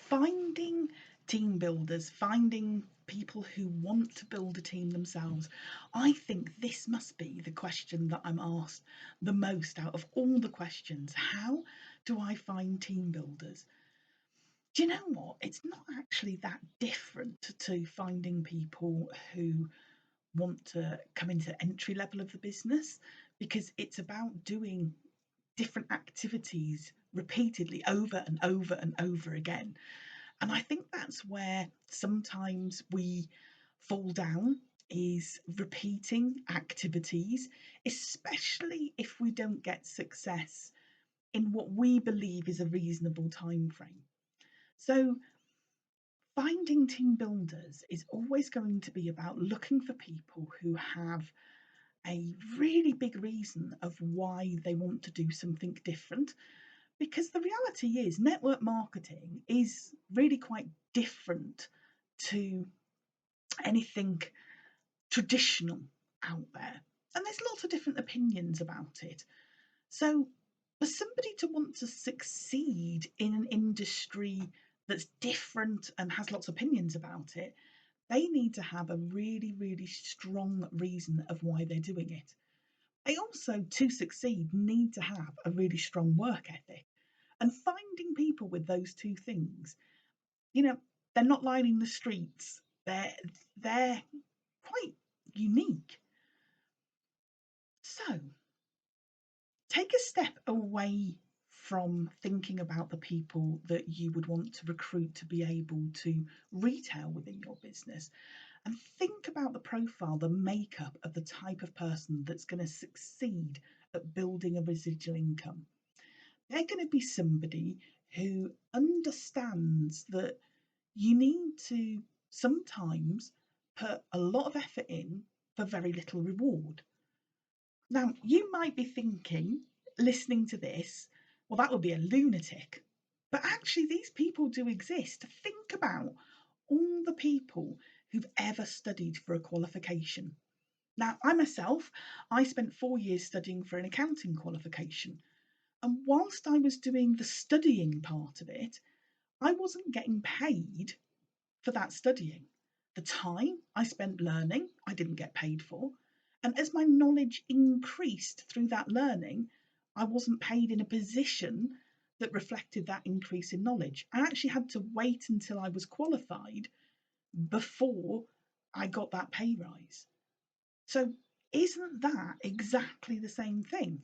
Finding team builders, finding people who want to build a team themselves. I think this must be the question that I'm asked the most out of all the questions. How do I find team builders? Do you know what? It's not actually that different to finding people who want to come into entry level of the business, because it's about doing different activities repeatedly over and over and over again. And I think that's where sometimes we fall down, is repeating activities, especially if we don't get success in what we believe is a reasonable time frame. So finding team builders is always going to be about looking for people who have a really big reason of why they want to do something different. Because the reality is, network marketing is really quite different to anything traditional out there. And there's lots of different opinions about it. So, for somebody to want to succeed in an industry that's different and has lots of opinions about it, they need to have a really, really strong reason of why they're doing it. They also, to succeed, need to have a really strong work ethic. And finding people with those two things, you know, they're not lining the streets. They're quite unique. So take a step away from thinking about the people that you would want to recruit to be able to retail within your business, and think about the profile, the makeup of the type of person that's going to succeed at building a residual income. They're going to be somebody who understands that you need to sometimes put a lot of effort in for very little reward. Now, you might be thinking, listening to this, well, that would be a lunatic. But actually, these people do exist. Think about all the people who've ever studied for a qualification. Now, I spent 4 years studying for an accounting qualification. And whilst I was doing the studying part of it, I wasn't getting paid for that studying. The time I spent learning, I didn't get paid for. And as my knowledge increased through that learning, I wasn't paid in a position that reflected that increase in knowledge. I actually had to wait until I was qualified before I got that pay rise. So, isn't that exactly the same thing?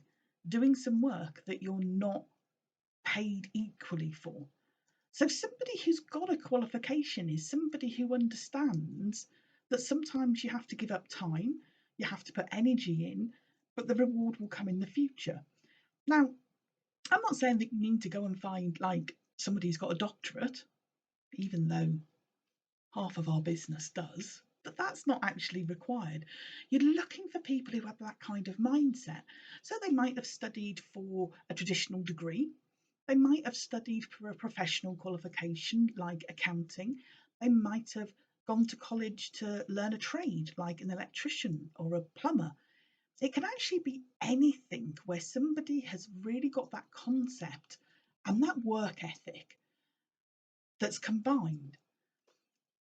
Doing some work that you're not paid equally for. So somebody who's got a qualification is somebody who understands that sometimes you have to give up time, you have to put energy in, but the reward will come in the future. Now, I'm not saying that you need to go and find like somebody who's got a doctorate, even though half of our business does, but that's not actually required. You're looking for people who have that kind of mindset. So they might have studied for a traditional degree. They might have studied for a professional qualification like accounting. They might have gone to college to learn a trade like an electrician or a plumber. It can actually be anything where somebody has really got that concept and that work ethic that's combined.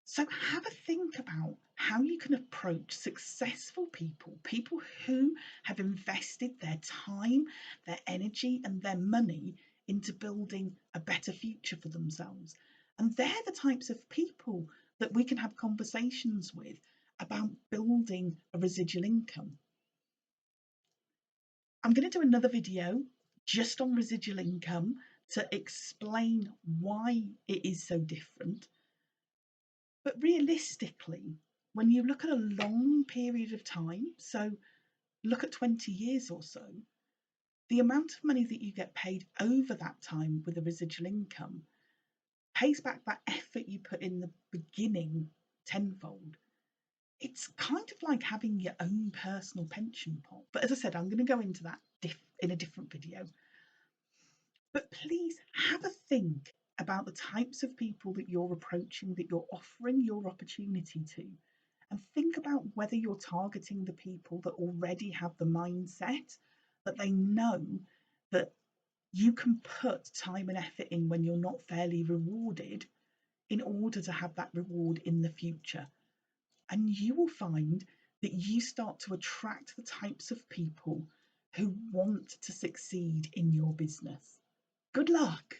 So have a think about how you can approach successful people, people who have invested their time, their energy, and their money into building a better future for themselves. And they're the types of people that we can have conversations with about building a residual income. I'm going to do another video just on residual income to explain why it is so different. But realistically, when you look at a long period of time, so look at 20 years or so, the amount of money that you get paid over that time with a residual income pays back that effort you put in the beginning tenfold. It's kind of like having your own personal pension pot. But as I said, I'm going to go into that in a different video. But please have a think about the types of people that you're approaching, that you're offering your opportunity to, and think about whether you're targeting the people that already have the mindset that they know that you can put time and effort in when you're not fairly rewarded, in order to have that reward in the future. And you will find that you start to attract the types of people who want to succeed in your business. Good luck.